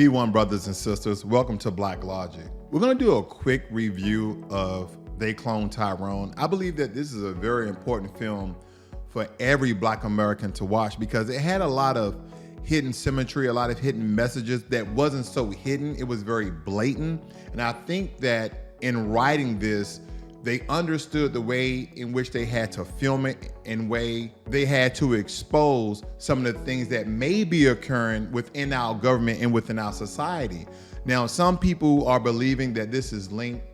Be one, brothers and sisters. Welcome to Black Logic. We're going to do a quick review of They Cloned Tyrone. I believe that this is a very important film for every Black American to watch because it had a lot of hidden symmetry, a lot of hidden messages that wasn't so hidden. It was very blatant. And I think that in writing this, they understood the way in which they had to film it, in way they had to expose some of the things that may be occurring within our government and within our society. Now, some people are believing that this is linked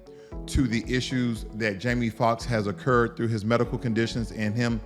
to the issues that Jamie Foxx has occurred through his medical conditions and him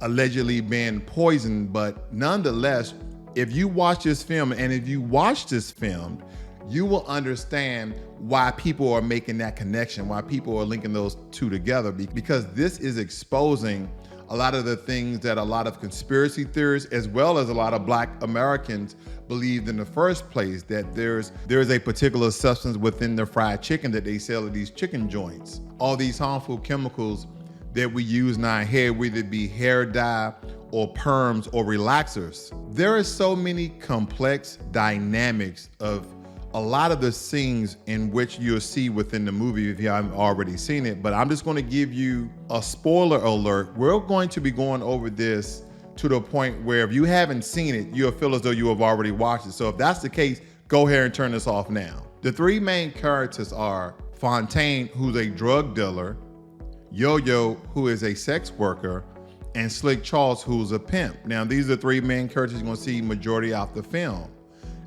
allegedly being poisoned. But nonetheless, if you watch this film, and if you watch this film, you will understand why people are making that connection, why people are linking those two together, because this is exposing a lot of the things that a lot of conspiracy theorists, as well as a lot of Black Americans, believed in the first place, that there's a particular substance within the fried chicken that they sell at these chicken joints. All these harmful chemicals that we use in our hair, whether it be hair dye or perms or relaxers. There are so many complex dynamics of a lot of the scenes in which you'll see within the movie if you haven't already seen it, but I'm just going to give you a spoiler alert. We're going to be going over this to the point where if you haven't seen it, you'll feel as though you have already watched it. So if that's the case, go ahead and turn this off now. The three main characters are Fontaine, who's a drug dealer, Yo-Yo, who is a sex worker, and Slick Charles, who's a pimp. Now, these are the three main characters you're going to see majority of the film.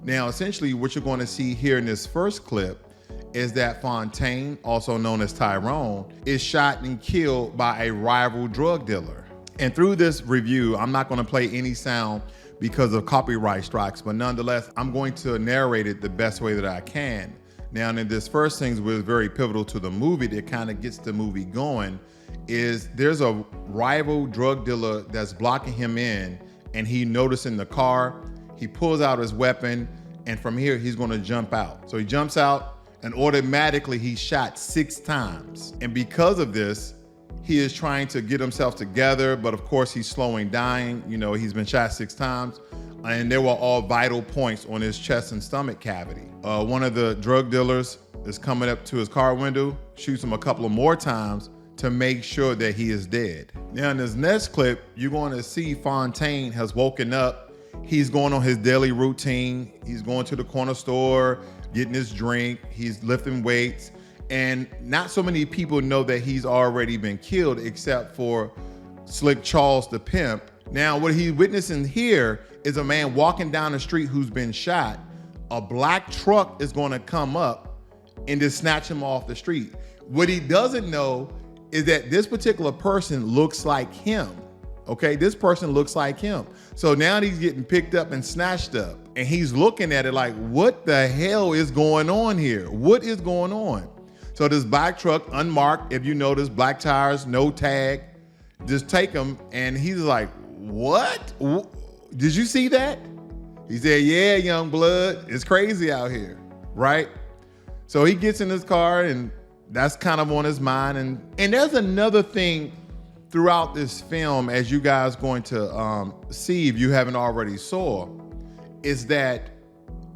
Now, essentially, what you're going to see here in this first clip is that Fontaine, also known as Tyrone, is shot and killed by a rival drug dealer. And through this review, I'm not going to play any sound because of copyright strikes, but nonetheless, I'm going to narrate it the best way that I can. Now, in this first thing was very pivotal to the movie that kind of gets the movie going, is there's a rival drug dealer that's blocking him in, and he noticed in the car, he pulls out his weapon, and from here, he's gonna jump out. So he jumps out, and automatically he's shot 6 times. And because of this, he is trying to get himself together, but of course he's slowing down. You know, he's been shot 6 times, and there were all vital points on his chest and stomach cavity. One of the drug dealers is coming up to his car window, shoots him a couple of more times to make sure that he is dead. Now in this next clip, you're going to see Fontaine has woken up. He's going on his daily routine. He's going to the corner store, getting his drink. He's lifting weights. And not so many people know that he's already been killed except for Slick Charles the pimp. Now, what he's witnessing here is a man walking down the street who's been shot. A black truck is going to come up and just snatch him off the street. What he doesn't know is that this particular person looks like him. Okay, this person looks like him. So now he's getting picked up and snatched up, and he's looking at it like, what the hell is going on here? What is going on? So this black truck, unmarked, if you notice, black tires, no tag, just take him, and he's like, what? Did you see that? He said, yeah, young blood, it's crazy out here, right? So he gets in his car, and that's kind of on his mind. And there's another thing throughout this film, as you guys going to see if you haven't already saw, is that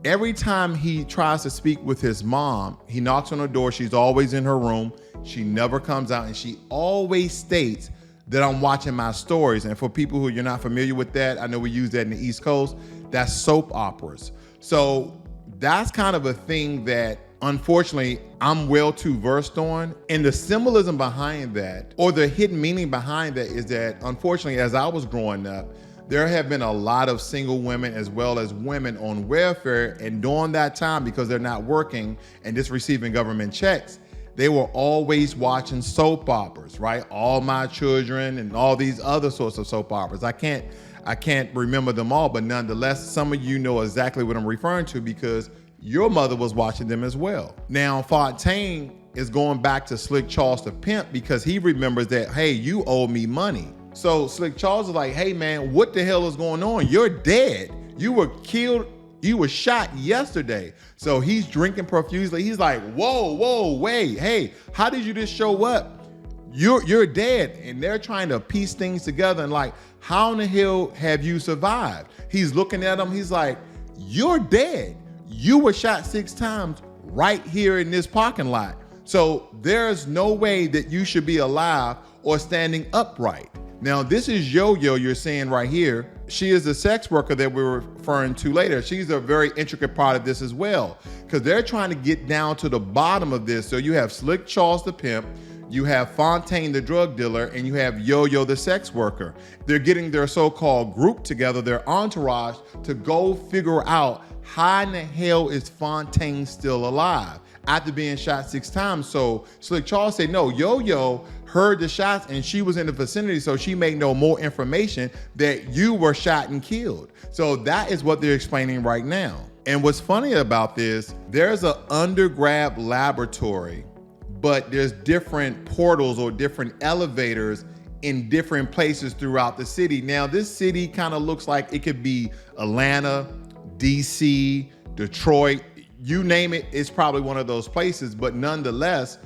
every time he tries to speak with his mom, he knocks on her door. She's always in her room. She never comes out, and she always states that I'm watching my stories. And for people who you're not familiar with that, I know we use that in the East Coast, that's soap operas. So that's kind of a thing that unfortunately I'm well too versed on. And the symbolism behind that, or the hidden meaning behind that, is that unfortunately, as I was growing up, there have been a lot of single women as well as women on welfare, and during that time, because they're not working and just receiving government checks, they were always watching soap operas, right? All My Children and all these other sorts of soap operas. I can't remember them all, but nonetheless, some of you know exactly what I'm referring to because your mother was watching them as well. Now, Fontaine is going back to Slick Charles the pimp because he remembers that, hey, you owe me money. So Slick Charles is like, hey man, what the hell is going on? You're dead. You were killed. You were shot yesterday. So he's drinking profusely. He's like, whoa, wait, hey, how did you just show up? You're dead. And they're trying to piece things together and like, how in the hell have you survived? He's looking at him. He's like, you're dead. you were shot 6 times right here in this parking lot. So there's no way that you should be alive or standing upright. Now, this is Yo-Yo you're seeing right here. She is the sex worker that we're referring to later. She's a very intricate part of this as well, because they're trying to get down to the bottom of this. So you have Slick Charles the pimp, you have Fontaine the drug dealer, and you have Yo-Yo the sex worker. They're getting their so-called group together, their entourage, to go figure out how in the hell is Fontaine still alive after being shot 6 times. So Slick Charles said, no, Yo-Yo heard the shots and she was in the vicinity, so she may know more information that you were shot and killed. So that is what they're explaining right now. And what's funny about this, there's an underground laboratory, but there's different portals or different elevators in different places throughout the city. Now, this city kind of looks like it could be Atlanta, DC, Detroit, you name it, it's probably one of those places. But nonetheless,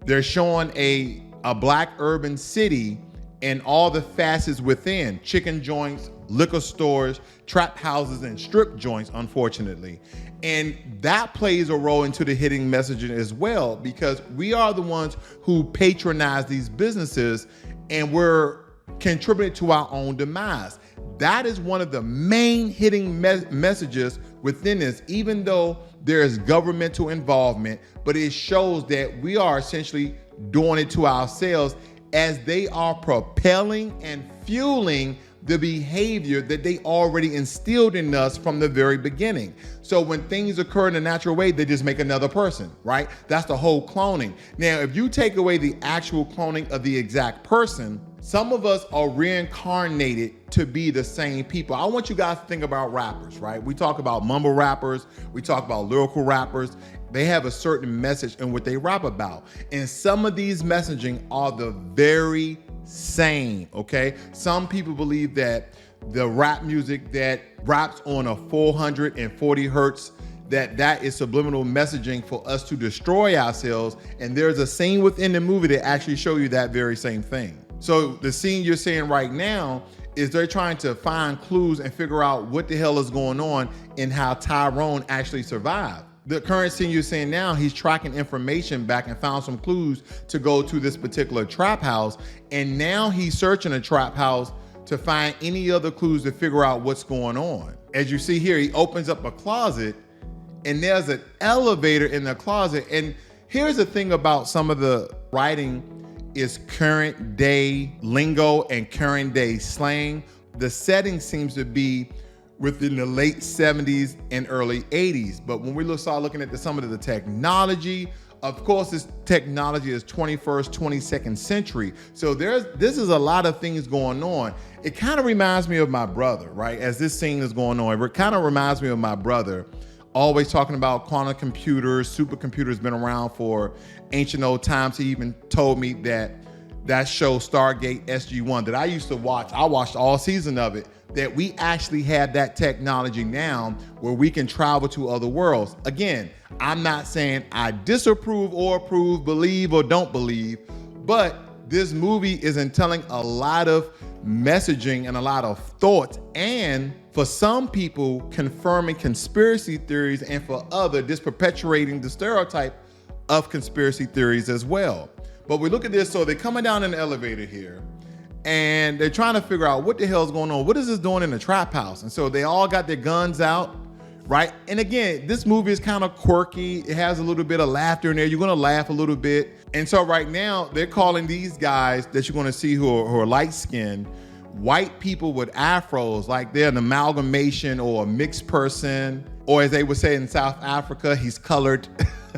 they're showing a black urban city and all the facets within: chicken joints, liquor stores, trap houses, and strip joints, unfortunately. And that plays a role into the hidden messaging as well, because we are the ones who patronize these businesses and we're contributing to our own demise. That is one of the main hidden messages within this, even though there is governmental involvement, but it shows that we are essentially doing it to ourselves, as they are propelling and fueling the behavior that they already instilled in us from the very beginning. So when things occur in a natural way, they just make another person, right? That's the whole cloning. Now, if you take away the actual cloning of the exact person, some of us are reincarnated to be the same people. I want you guys to think about rappers, right? We talk about mumble rappers, we talk about lyrical rappers. They have a certain message in what they rap about. And some of these messaging are the very same, okay? Some people believe that the rap music that raps on a 440 hertz, that is subliminal messaging for us to destroy ourselves. And there's a scene within the movie that actually show you that very same thing. So the scene you're seeing right now is they're trying to find clues and figure out what the hell is going on and how Tyrone actually survived. The current scene you're seeing now, he's tracking information back and found some clues to go to this particular trap house. And now he's searching a trap house to find any other clues to figure out what's going on. As you see here, he opens up a closet and there's an elevator in the closet. And here's the thing about some of the writing is current day lingo and current day slang. The setting seems to be within the late 70s and early 80s. But when we start looking at some of the technology, of course, this technology is 21st, 22nd century. So this is a lot of things going on. It kind of reminds me of my brother, right? As this scene is going on, it kind of reminds me of my brother, always talking about quantum computers, supercomputers been around for ancient old times. He even told me that show Stargate SG-1 that I used to watch, I watched all season of it, that we actually have that technology now where we can travel to other worlds. Again, I'm not saying I disapprove or approve, believe or don't believe, but this movie is telling a lot of messaging and a lot of thoughts, and for some people confirming conspiracy theories, and for others just perpetuating the stereotype of conspiracy theories as well. But we look at this, so they're coming down in the elevator here and they're trying to figure out what the hell's going on. What is this doing in the trap house? And so they all got their guns out, right? And again, this movie is kind of quirky. It has a little bit of laughter in there. You're gonna laugh a little bit. And so right now they're calling these guys that you're gonna see who are light-skinned, white people with afros, like they're an amalgamation or a mixed person, or as they would say in South Africa, he's colored,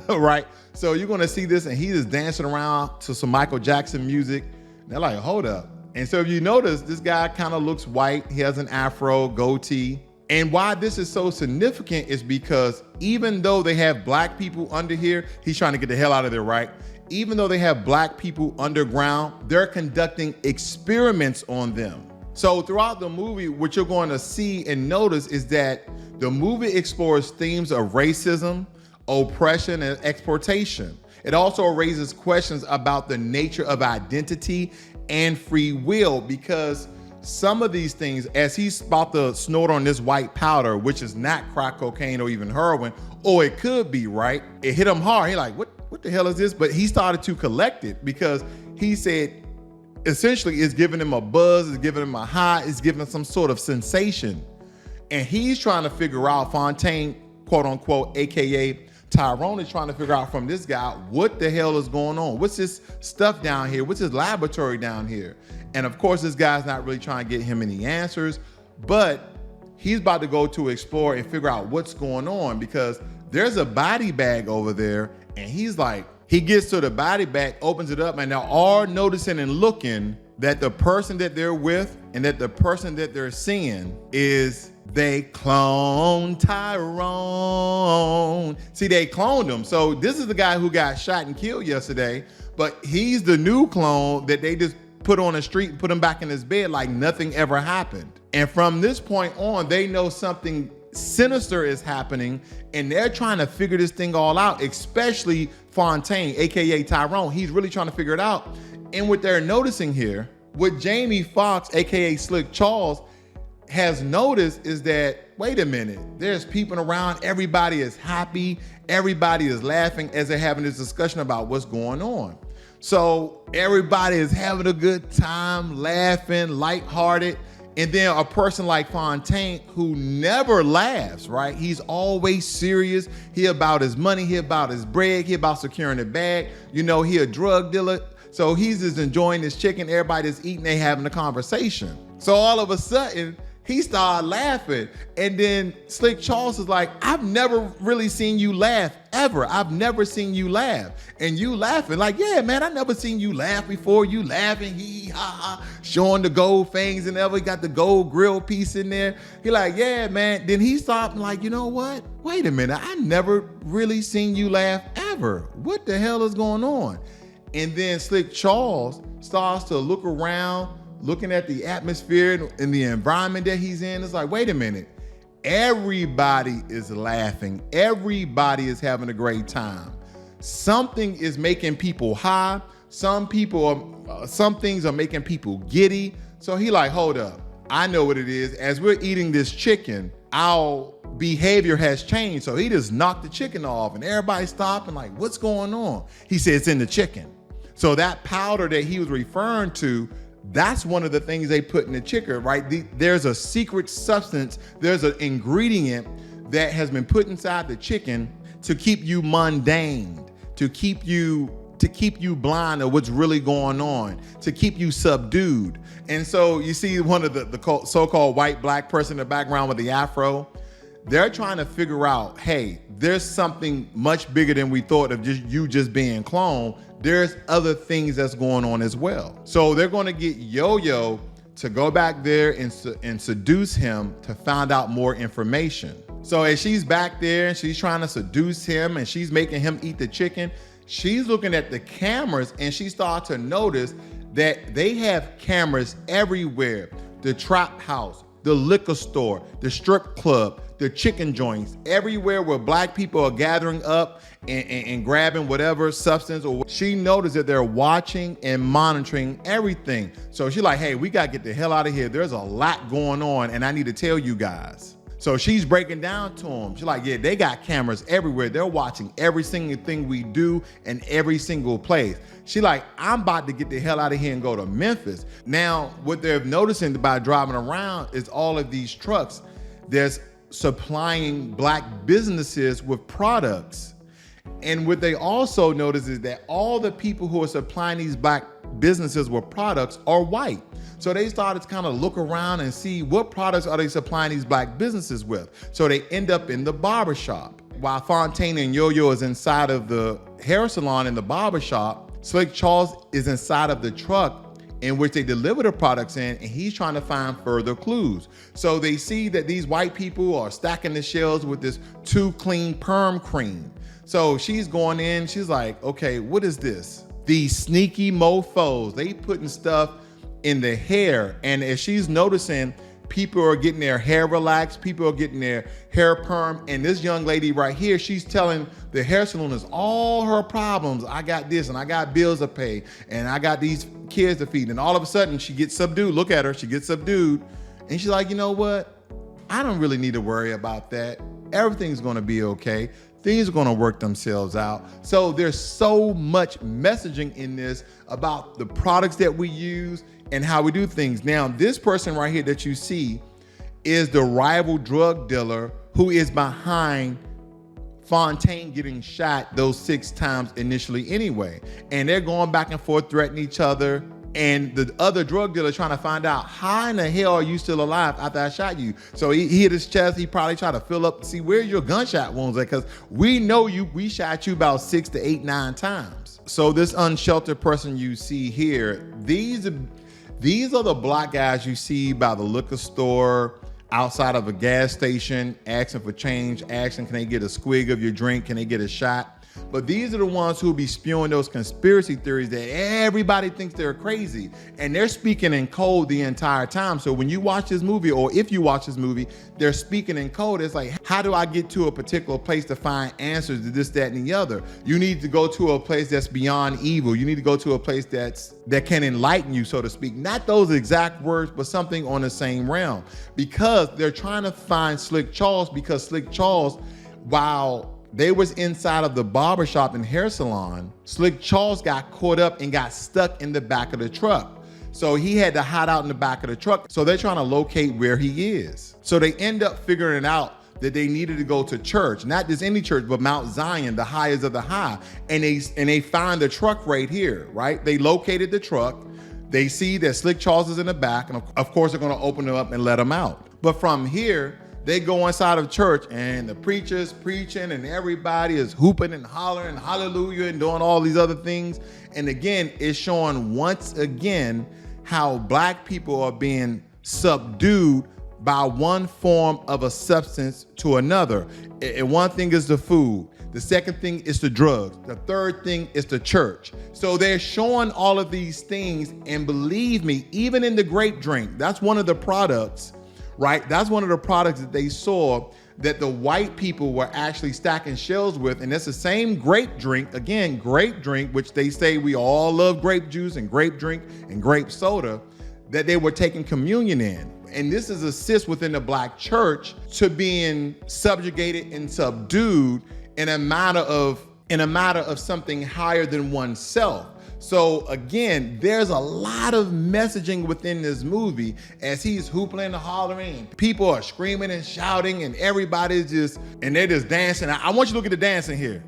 right? So you're gonna see this and he is dancing around to some Michael Jackson music. And they're like, hold up. And so if you notice, this guy kind of looks white. He has an afro, goatee. And why this is so significant is because even though they have black people under here, he's trying to get the hell out of there, right? Even though they have black people underground, they're conducting experiments on them. So throughout the movie, what you're going to see and notice is that the movie explores themes of racism, oppression, and exploitation. It also raises questions about the nature of identity and free will, because some of these things, as he's about to snort on this white powder, which is not crack cocaine or even heroin, or it could be, right? It hit him hard. He like, what the hell is this? But he started to collect it because he said, essentially, it's giving him a buzz, it's giving him a high, it's giving him some sort of sensation. And he's trying to figure out, Fontaine, quote unquote, AKA Tyrone, is trying to figure out from this guy, what the hell is going on? What's this stuff down here? What's this laboratory down here? And of course, this guy's not really trying to get him any answers, but he's about to go to explore and figure out what's going on, because there's a body bag over there. And he's like, he gets to the body bag, opens it up, and they're all noticing and looking that the person that they're with and that the person that they're seeing is they cloned Tyrone. See, they cloned him. So this is the guy who got shot and killed yesterday, but he's the new clone that they just put on the street and put him back in his bed like nothing ever happened. And from this point on, they know something sinister is happening, and they're trying to figure this thing all out, especially Fontaine, AKA Tyrone. He's really trying to figure it out. And what they're noticing here, what Jamie Foxx, AKA Slick Charles, has noticed is that, wait a minute, there's people around, everybody is happy, everybody is laughing as they're having this discussion about what's going on. So everybody is having a good time, laughing, lighthearted. And then a person like Fontaine, who never laughs, right? He's always serious. He about his money, he about his bread, he about securing the bag. You know, he a drug dealer. So he's just enjoying this chicken. Everybody's eating, they having a conversation. So all of a sudden, he started laughing. And then Slick Charles is like, I've never really seen you laugh ever. I've never seen you laugh. And you laughing like, yeah, man, I never seen you laugh before. You laughing, hee ha ha, showing the gold fangs and ever got the gold grill piece in there. He like, yeah, man. Then he stopped and like, you know what? Wait a minute. I never really seen you laugh ever. What the hell is going on? And then Slick Charles starts to look around, looking at the atmosphere and the environment that he's in. It's like, wait a minute. Everybody is laughing. Everybody is having a great time. Something is making people high. Some things are making people giddy. So he like, hold up. I know what it is. As we're eating this chicken, our behavior has changed. So he just knocked the chicken off and everybody stopped and like, what's going on? He said, it's in the chicken. So that powder that he was referring to, that's one of the things they put in the chicken, right? There's a secret substance, there's an ingredient that has been put inside the chicken to keep you mundane, to keep you blind of what's really going on, to keep you subdued. And so you see one of the so-called white black person in the background with the afro, they're trying to figure out, hey, there's something much bigger than we thought of just being cloned. There's other things that's going on as well. So they're going to get Yo-Yo to go back there and seduce him to find out more information. So as she's back there and she's trying to seduce him and she's making him eat the chicken, she's looking at the cameras and she starts to notice that they have cameras everywhere. The trap house, the liquor store, the strip club, the chicken joints, everywhere where black people are gathering up and grabbing whatever substance. Or she noticed that they're watching and monitoring everything. So she's like, hey, we got to get the hell out of here. There's a lot going on and I need to tell you guys. So she's breaking down to him. She's like, yeah, they got cameras everywhere. They're watching every single thing we do in every single place. She like, I'm about to get the hell out of here and go to Memphis. Now, what they're noticing by driving around is all of these trucks that's supplying black businesses with products. And what they also notice is that all the people who are supplying these black businesses with products are white. So they started to kind of look around and see what products are they supplying these black businesses with. So they end up in the barbershop. While Fontaine and Yo-Yo is inside of the hair salon in the barbershop, Slick Charles is inside of the truck in which they deliver the products in, and he's trying to find further clues. So they see that these white people are stacking the shelves with this Too Clean perm cream. So she's going in, she's like, okay, what is this? These sneaky mofos, they putting stuff in the hair. And as she's noticing, People are getting their hair relaxed. People are getting their hair perm. And this young lady right here, she's telling the hair salonist all her problems. I got this and I got bills to pay and I got these kids to feed. And all of a sudden she gets subdued. Look at her, she gets subdued. And she's like, you know what? I don't really need to worry about that. Everything's gonna be okay. Things are gonna work themselves out. So there's so much messaging in this about the products that we use and how we do things. Now, this person right here that you see is the rival drug dealer who is behind Fontaine getting shot those 6 times initially anyway. And they're going back and forth threatening each other. And the other drug dealer trying to find out, how in the hell are you still alive after I shot you? So he hit his chest. He probably tried to fill up to see where your gunshot wounds at, because we know we shot you about 6 to 8, 9 times. So this unsheltered person you see here, these are the black guys you see by the liquor store, outside of a gas station, asking for change, asking, can they get a squig of your drink? Can they get a shot? But these are the ones who will be spewing those conspiracy theories that everybody thinks they're crazy. And they're speaking in code the entire time. So when you watch this movie, or if you watch this movie, they're speaking in code. It's like, how do I get to a particular place to find answers to this, that, and the other? You need to go to a place that's beyond evil. You need to go to a place that can enlighten you, so to speak. Not those exact words, but something on the same realm. Because they're trying to find Slick Charles, because Slick Charles, while they was inside of the barbershop and hair salon, Slick Charles got caught up and got stuck in the back of the truck. So he had to hide out in the back of the truck. So they're trying to locate where he is. So they end up figuring out that they needed to go to church, not just any church, but Mount Zion, the highest of the high. And they find the truck right here, right? They located the truck. They see that Slick Charles is in the back, and of course they're gonna open it up and let him out. But from here, they go inside of church and the preacher's preaching and everybody is hooping and hollering, hallelujah, and doing all these other things. And again, it's showing once again how black people are being subdued by one form of a substance to another. And one thing is the food. The second thing is the drugs. The third thing is the church. So they're showing all of these things, and believe me, even in the grape drink, that's one of the products, right? That's one of the products that they saw that the white people were actually stacking shelves with. And that's the same grape drink, again, grape drink, which they say we all love grape juice and grape drink and grape soda, that they were taking communion in. And this is a cyst within the black church to being subjugated and subdued in a matter of something higher than oneself. So again, there's a lot of messaging within this movie as he's hooping and hollering. People are screaming and shouting, and everybody's they're just dancing. I want you to look at the dancing here.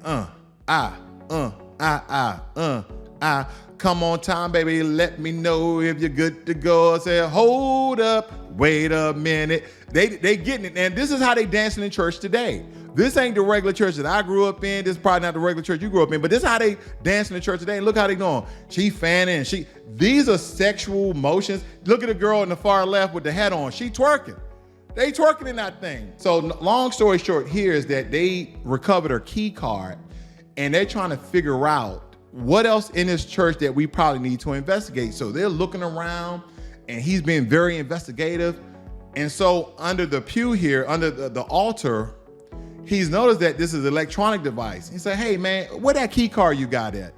Come on time, baby, let me know if you're good to go. I say, hold up, wait a minute. They getting it, and this is how they dancing in church today. This ain't the regular church that I grew up in. This is probably not the regular church you grew up in, but this is how they dancing in church today. And look how they doing. She fanning, these are sexual motions. Look at the girl in the far left with the hat on. She twerking. They twerking in that thing. So long story short here is that they recovered her key card, and they're trying to figure out what else in this church that we probably need to investigate. So they're looking around, and he's being very investigative. And so under the pew here, under the altar, he's noticed that this is an electronic device. He said, hey man, where that key card you got at?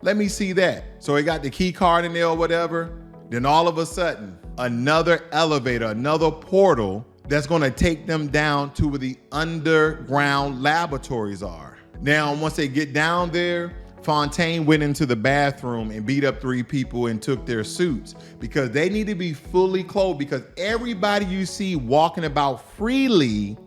Let me see that. So he got the key card in there or whatever. Then all of a sudden, another elevator, another portal that's gonna take them down to where the underground laboratories are. Now, once they get down there, Fontaine went into the bathroom and beat up 3 people and took their suits because they need to be fully clothed, because everybody you see walking about freely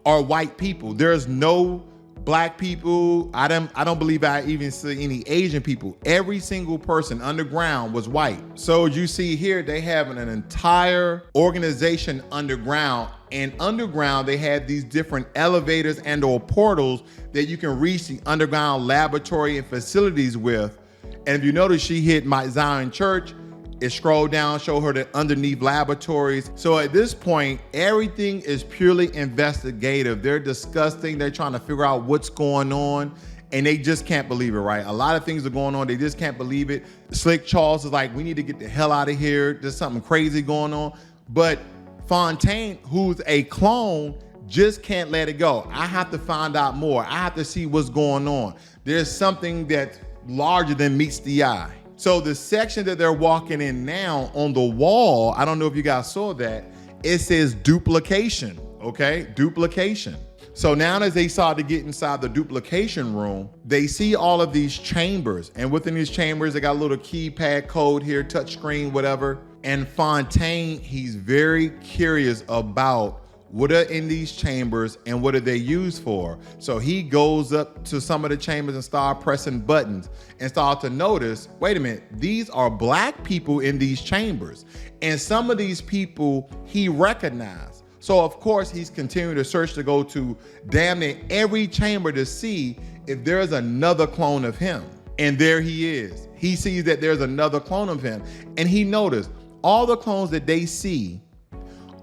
are white people. There's no black people. I don't believe I even see any Asian people. Every single person underground was white. So you see here, they have an entire organization underground, and underground they have these different elevators and or portals that you can reach the underground laboratory and facilities with. And if you notice, she hit Mount Zion Church. It scrolled down, show her the underneath laboratories. So at this point, everything is purely investigative. They're disgusting. They're trying to figure out what's going on, and they just can't believe it, right? A lot of things are going on. They just can't believe it. Slick Charles is like, we need to get the hell out of here. There's something crazy going on. But Fontaine, who's a clone, just can't let it go. I have to find out more. I have to see what's going on. There's something that's larger than meets the eye. So the section that they're walking in now, on the wall, I don't know if you guys saw that, it says duplication, okay? Duplication. So now as they start to get inside the duplication room, they see all of these chambers. And within these chambers, they got a little keypad code here, touch screen, whatever. And Fontaine, he's very curious about what are in these chambers and what are they used for. So he goes up to some of the chambers and start pressing buttons and start to notice, wait a minute, these are black people in these chambers. And some of these people he recognized. So of course he's continuing to search to go to damn near every chamber to see if there's another clone of him. And there he is. He sees that there's another clone of him. And he noticed all the clones that they see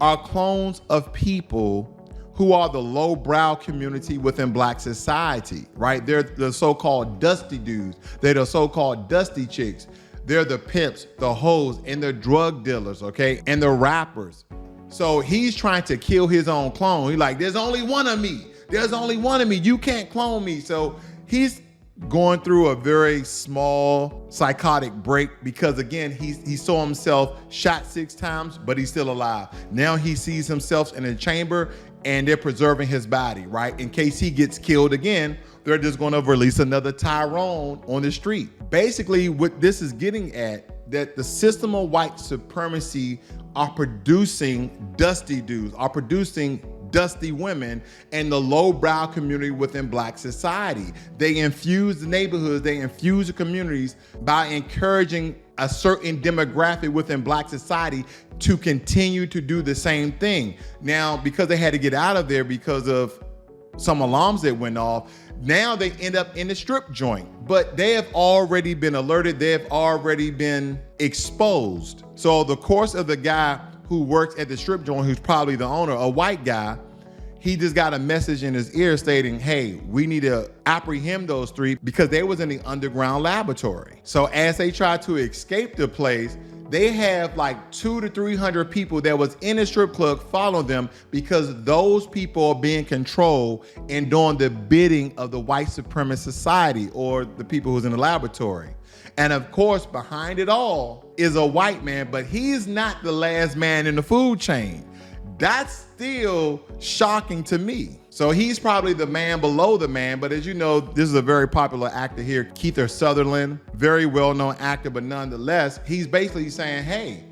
are clones of people who are the lowbrow community within black society, right? They're the so-called dusty dudes. They're the so-called dusty chicks. They're the pimps, the hoes, and the drug dealers, okay? And the rappers. So he's trying to kill his own clone. He's like, there's only one of me. There's only one of me. You can't clone me. So he's going through a very small psychotic break because again, he saw himself shot 6 times, but he's still alive. Now he sees himself in a chamber and they're preserving his body, right? In case he gets killed again, they're just gonna release another Tyrone on the street. Basically, what this is getting at, that the system of white supremacy are producing dusty dudes, are producing dusty women and the lowbrow community within black society. They infuse the neighborhoods, they infuse the communities by encouraging a certain demographic within black society to continue to do the same thing. Now, because they had to get out of there because of some alarms that went off, now they end up in the strip joint, but they have already been alerted. They have already been exposed. So the course of the guy who works at the strip joint, who's probably the owner, a white guy, he just got a message in his ear stating, hey, we need to apprehend those 3 because they was in the underground laboratory. So as they try to escape the place, they have like 200 to 300 people that was in the strip club following them because those people are being controlled and doing the bidding of the white supremacist society or the people who's in the laboratory. And of course, behind it all is a white man, but he's not the last man in the food chain. That's still shocking to me. So he's probably the man below the man, but as you know, this is a very popular actor here, Kiefer Sutherland, very well-known actor, but nonetheless, he's basically saying, hey,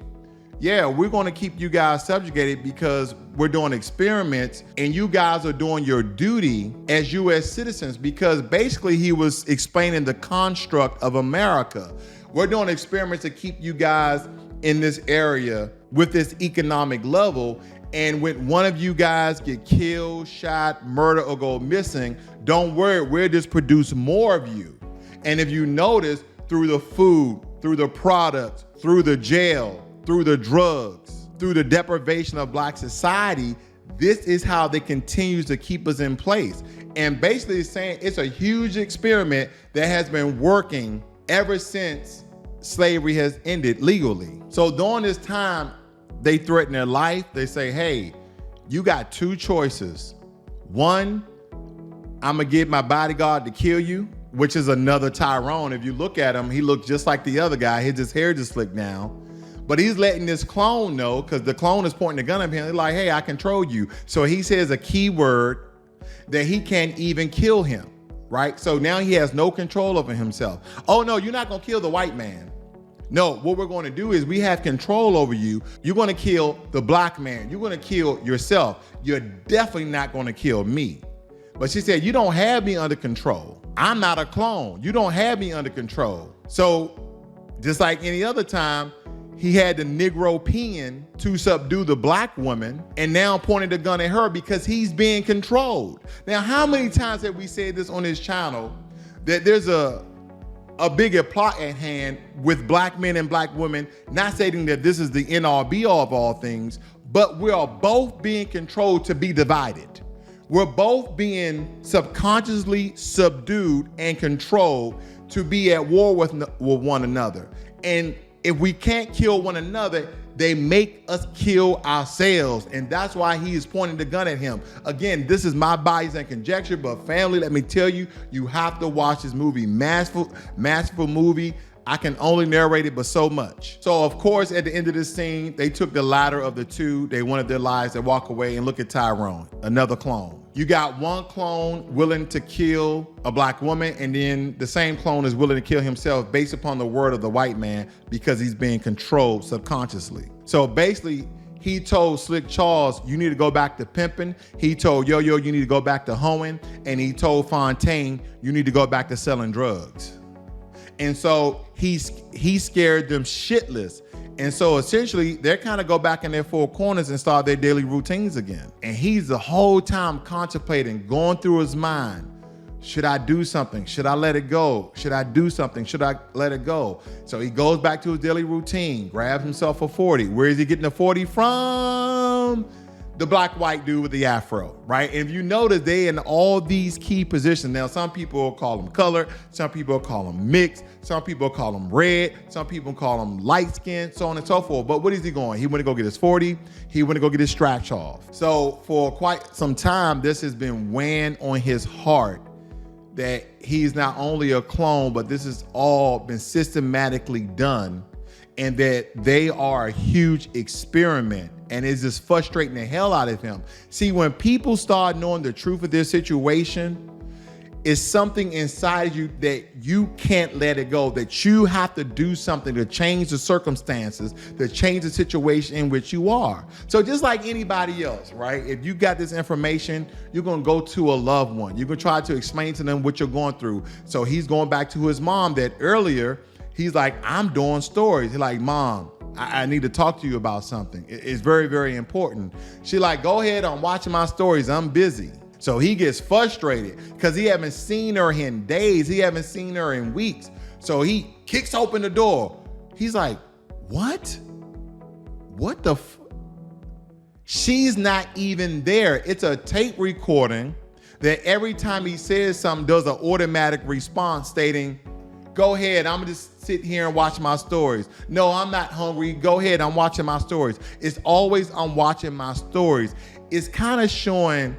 yeah, we're gonna keep you guys subjugated because we're doing experiments and you guys are doing your duty as US citizens, because basically he was explaining the construct of America. We're doing experiments to keep you guys in this area with this economic level. And when one of you guys get killed, shot, murdered, or go missing, don't worry, we'll just produce more of you. And if you notice, through the food, through the products, through the jail, through the drugs, through the deprivation of black society, this is how they continue to keep us in place. And basically it's saying it's a huge experiment that has been working ever since slavery has ended legally. So during this time, they threaten their life. They say, hey, you got 2 choices. One, I'm gonna get my bodyguard to kill you, which is another Tyrone. If you look at him, he looks just like the other guy. His hair just slicked down. But he's letting this clone know, because the clone is pointing the gun at him. They're like, hey, I control you. So he says a key word that he can't even kill him, right? So now he has no control over himself. Oh no, you're not gonna kill the white man. No, what we're going to do is we have control over you. You're going to kill the black man. You're going to kill yourself. You're definitely not going to kill me. But she said, you don't have me under control. I'm not a clone. You don't have me under control. So just like any other time, he had the Negro peeing to subdue the black woman and now pointed the gun at her because he's being controlled. Now, how many times have we said this on this channel, that there's a bigger plot at hand with black men and black women, not stating that this is the end all be all of all things, but we are both being controlled to be divided. We're both being subconsciously subdued and controlled to be at war with one another. And If we can't kill one another, they make us kill ourselves. And that's why he is pointing the gun at him. Again, this is my bias and conjecture, but family, let me tell you, you have to watch this movie. Masterful movie. I can only narrate it, but so much. So of course, at the end of this scene, they took the latter of the two. They wanted their lives to walk away, and look at Tyrone, another clone. You got one clone willing to kill a black woman, and then the same clone is willing to kill himself based upon the word of the white man because he's being controlled subconsciously. So basically, he told Slick Charles, you need to go back to pimping. He told Yo-Yo, you need to go back to hoeing. And he told Fontaine, you need to go back to selling drugs. And so he scared them shitless. And so essentially, they kind of go back in their four corners and start their daily routines again. And he's the whole time contemplating, going through his mind, should I do something? Should I let it go? Should I do something? Should I let it go? So he goes back to his daily routine, grabs himself a 40. Where is he getting the 40 from? The black white dude with the afro, right? And if you notice, they in all these key positions. Now, some people call them color, some people call them mixed, some people call them red, some people call them light skin, so on and so forth. But what is he going? He went to go get his 40. He went to go get his scratch off. So for quite some time, this has been weighing on his heart that he's not only a clone, but this has all been systematically done, and that they are a huge experiment, and it's just frustrating the hell out of him. See, when people start knowing the truth of their situation, it's something inside you that you can't let it go, that you have to do something to change the circumstances, to change the situation in which you are. So just like anybody else, right? If you got this information, you're gonna go to a loved one. You're gonna try to explain to them what you're going through. So he's going back to his mom that earlier, he's like, I'm doing stories. He's like, Mom, I need to talk to you about something. It's very, very important. She's like, go ahead, I'm watching my stories, I'm busy. So he gets frustrated because he haven't seen her in days. He haven't seen her in weeks. So he kicks open the door. He's like, what? What the She's not even there. It's a tape recording that every time he says something does an automatic response stating, go ahead, I'm gonna just sit here and watch my stories. No, I'm not hungry. Go ahead, I'm watching my stories. It's always I'm watching my stories. It's kind of showing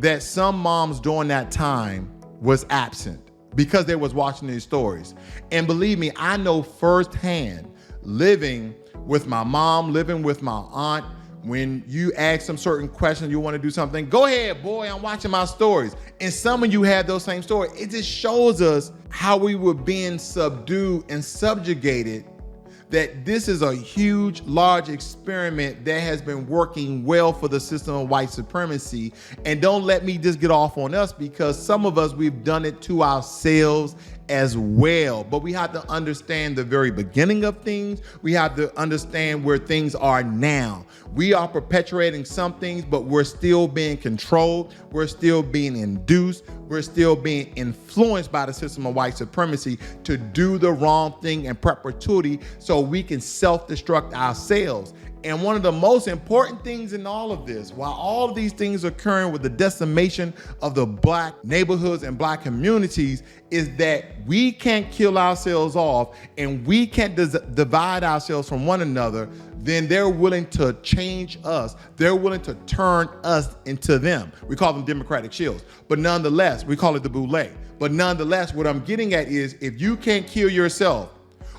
that some moms during that time was absent because they was watching these stories. And believe me, I know firsthand, living with my mom, living with my aunt, when you ask some certain questions, you want to do something, go ahead, boy, I'm watching my stories. And some of you have those same stories. It just shows us how we were being subdued and subjugated, that this is a huge, large experiment that has been working well for the system of white supremacy. And don't let me just get off on us, because some of us, we've done it to ourselves as well. But we have to understand the very beginning of things. We have to understand where things are now. We are perpetuating some things, but we're still being controlled. We're still being induced. We're still being influenced by the system of white supremacy to do the wrong thing in perpetuity so we can self-destruct ourselves. And one of the most important things in all of this, while all of these things are occurring with the decimation of the black neighborhoods and black communities, is that we can't kill ourselves off and we can't divide ourselves from one another. Then they're willing to change us. They're willing to turn us into them. We call them democratic shields, but nonetheless, we call it the boule. But nonetheless, what I'm getting at is, if you can't kill yourself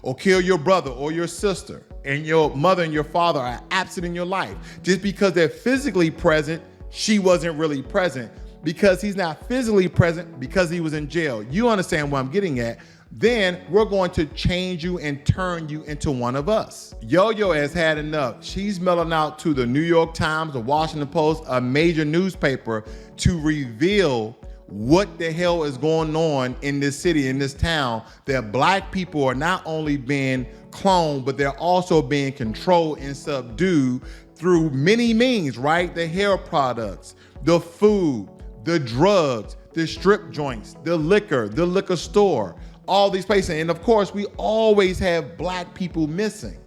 or kill your brother or your sister, and your mother and your father are absent in your life, just because they're physically present, she wasn't really present, because he's not physically present because he was in jail. You understand what I'm getting at? Then we're going to change you and turn you into one of us. Yo-Yo has had enough. She's mailing out to the New York Times, the Washington Post, a major newspaper, to reveal what the hell is going on in this city, in this town, that black people are not only being cloned, but they're also being controlled and subdued through many means, right? The hair products, the food, the drugs, the strip joints, the liquor store, all these places. And of course, we always have black people missing.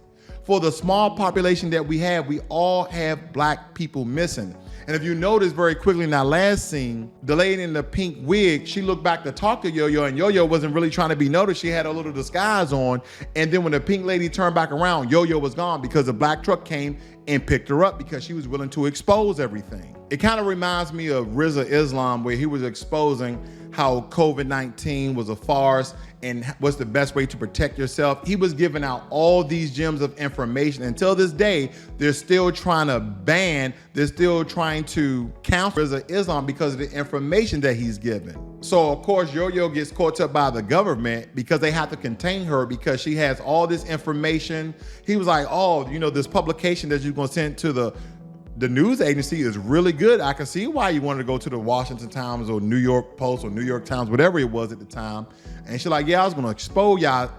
For the small population that we have, we all have black people missing. And if you notice very quickly in that last scene, the lady in the pink wig, she looked back to talk to Yo-Yo, and Yo-Yo wasn't really trying to be noticed. She had a little disguise on. And then when the pink lady turned back around, Yo-Yo was gone because the black truck came and picked her up because she was willing to expose everything. It kind of reminds me of Rizza Islam, where he was exposing how COVID-19 was a farce and what's the best way to protect yourself. He was giving out all these gems of information. Until this day, they're still trying to ban, they're still trying to counter Rizza Islam because of the information that he's given. So of course, Yo-Yo gets caught up by the government because they have to contain her because she has all this information. He was like, oh, you know, this publication that you're gonna send to the news agency is really good. I can see why you wanted to go to the Washington Times or New York Post or New York Times, whatever it was at the time. And she's like, yeah, I was going to expose y'all.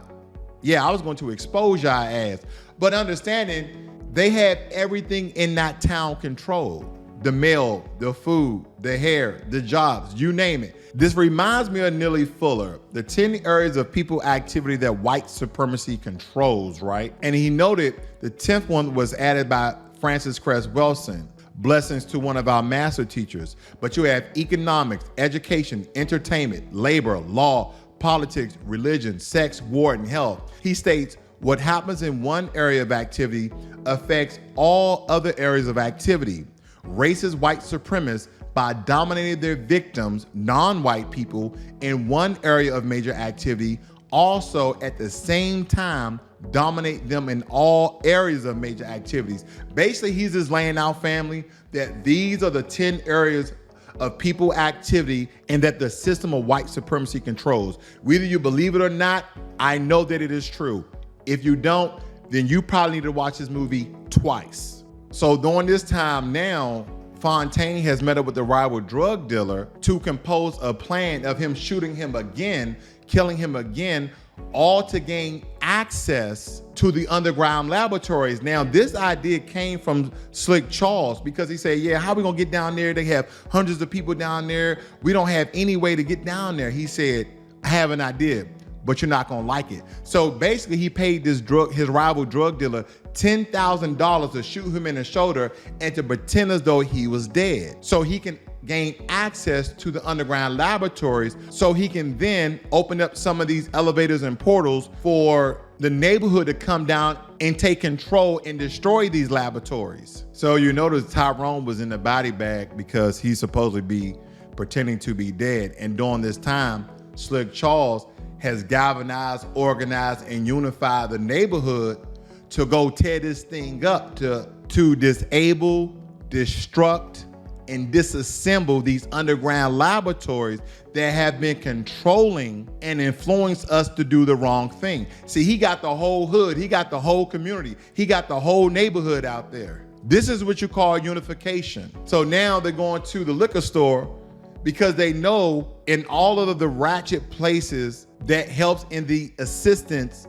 Yeah, I was going to expose y'all ass. But understanding they had everything in that town controlled. The mail, the food, the hair, the jobs, you name it. This reminds me of Neely Fuller, the 10 areas of people activity that white supremacy controls, right? And he noted the 10th one was added by Francis Cress Wilson, blessings to one of our master teachers. But you have economics, education, entertainment, labor, law, politics, religion, sex, war, and health. He states, what happens in one area of activity affects all other areas of activity. Racist white supremacists, by dominating their victims, non-white people, in one area of major activity, also at the same time dominate them in all areas of major activities. Basically, he's just laying out, family, that these are the 10 areas of people activity and that the system of white supremacy controls. Whether you believe it or not, I know that it is true. If you don't, then you probably need to watch this movie twice. So during this time now, Fontaine has met up with the rival drug dealer to compose a plan of him shooting him again, killing him again, all to gain access to the underground laboratories. Now, this idea came from Slick Charles because he said, yeah, how we gonna get down there? They have hundreds of people down there. We don't have any way to get down there. He said, I have an idea, but you're not gonna like it. So basically he paid his rival drug dealer $10,000 to shoot him in the shoulder and to pretend as though he was dead. So he can gain access to the underground laboratories so he can then open up some of these elevators and portals for the neighborhood to come down and take control and destroy these laboratories. So you notice Tyrone was in the body bag because he's supposed to be pretending to be dead. And during this time, Slick Charles has galvanized, organized, and unified the neighborhood to go tear this thing up, to disable, destruct, and disassemble these underground laboratories that have been controlling and influenced us to do the wrong thing. See, he got the whole hood, he got the whole community, he got the whole neighborhood out there. This is what you call unification. So now they're going to the liquor store because they know in all of the ratchet places that helps in the assistance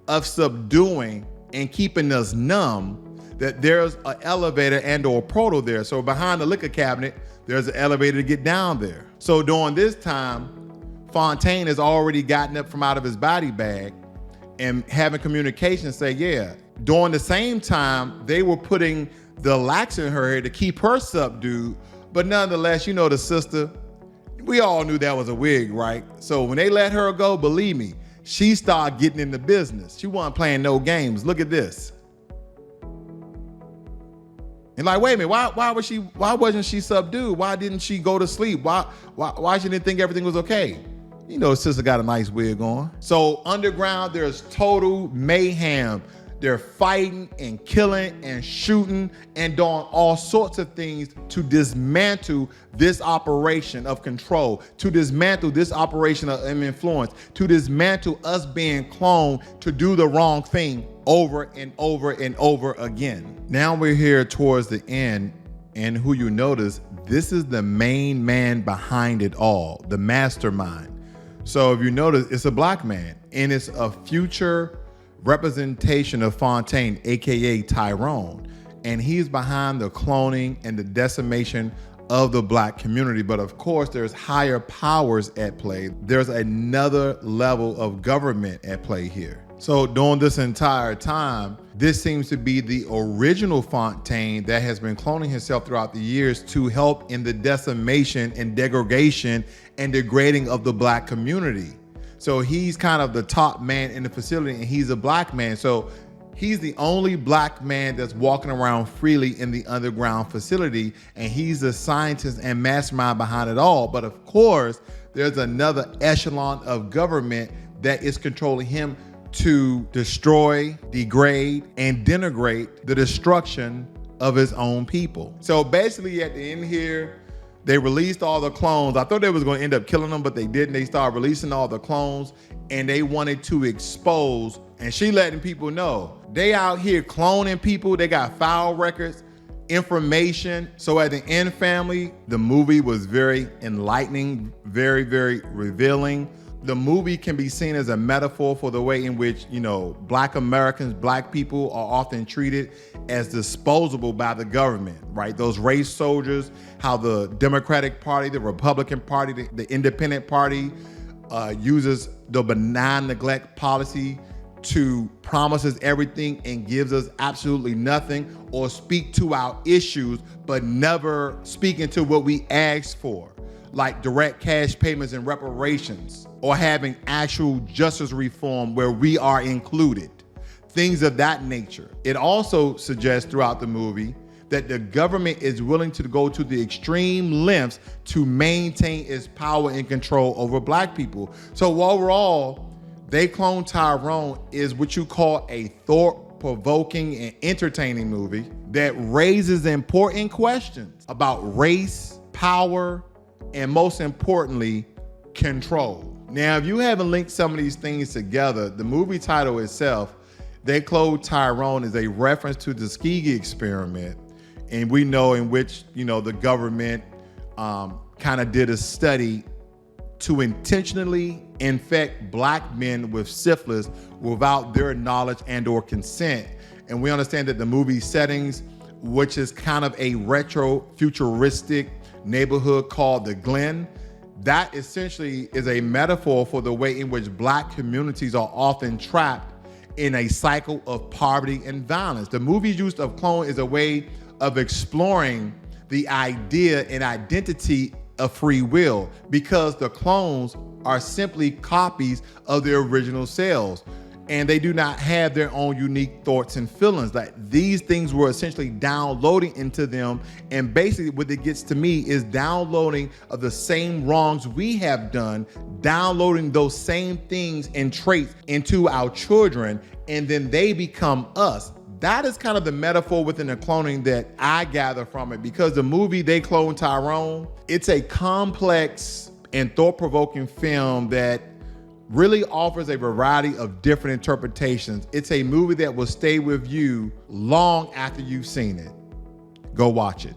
of subduing and keeping us numb, that there's an elevator and or portal there. So behind the liquor cabinet, there's an elevator to get down there. So during this time, Fontaine has already gotten up from out of his body bag and having communication say, yeah. During the same time, they were putting the lax in her hair to keep her subdued. But nonetheless, you know, the sister, we all knew that was a wig, right? So when they let her go, believe me, she started getting into business. She wasn't playing no games. Look at this. And like, wait a minute, why wasn't she subdued? Why didn't she go to sleep? Why she didn't think everything was okay? You know, sister got a nice wig on. So underground, there's total mayhem. They're fighting and killing and shooting and doing all sorts of things to dismantle this operation of control, to dismantle this operation of influence, to dismantle us being cloned to do the wrong thing over and over and over again. Now we're here towards the end, and who you notice, this is the main man behind it all, the mastermind. So if you notice, it's a black man, and it's a future representation of Fontaine, aka Tyrone, and he's behind the cloning and the decimation of the black community. But of course, there's higher powers at play. There's another level of government at play here. So during this entire time, this seems to be the original Fontaine that has been cloning himself throughout the years to help in the decimation and degradation and degrading of the black community. So he's kind of the top man in the facility, and he's a black man. So he's the only black man that's walking around freely in the underground facility, and he's the scientist and mastermind behind it all. But of course, there's another echelon of government that is controlling him to destroy, degrade, and denigrate the destruction of his own people. So basically at the end here, they released all the clones. I thought they was going to end up killing them, but they didn't. They started releasing all the clones, and they wanted to expose, and she letting people know, they out here cloning people. They got file records, information. So at the end, family, the movie was very enlightening, very, very revealing. The movie can be seen as a metaphor for the way in which, black Americans, black people are often treated as disposable by the government, right? Those race soldiers, how the Democratic Party, the Republican Party, the Independent Party uses the benign neglect policy to promise us everything and gives us absolutely nothing, or speak to our issues, but never speak into what we asked for, like direct cash payments and reparations, or having actual justice reform where we are included, things of that nature. It also suggests throughout the movie that the government is willing to go to the extreme lengths to maintain its power and control over black people. So overall, They Cloned Tyrone is what you call a thought-provoking and entertaining movie that raises important questions about race, power, and most importantly, control. Now, if you haven't linked some of these things together, the movie title itself, They Cloned Tyrone, is a reference to the Tuskegee experiment. And we know in which, the government kind of did a study to intentionally infect black men with syphilis without their knowledge and or consent. And we understand that the movie settings, which is kind of a retro futuristic neighborhood called the Glen, that essentially is a metaphor for the way in which black communities are often trapped in a cycle of poverty and violence. The movie's use of clone is a way of exploring the idea and identity of free will, because the clones are simply copies of their original selves, and they do not have their own unique thoughts and feelings. Like, these things were essentially downloading into them, and basically what it gets to me is downloading of the same wrongs we have done, downloading those same things and traits into our children, and then they become us. That is kind of the metaphor within the cloning that I gather from it, because the movie They Cloned Tyrone, it's a complex and thought-provoking film that really offers a variety of different interpretations. It's a movie that will stay with you long after you've seen it. Go watch it.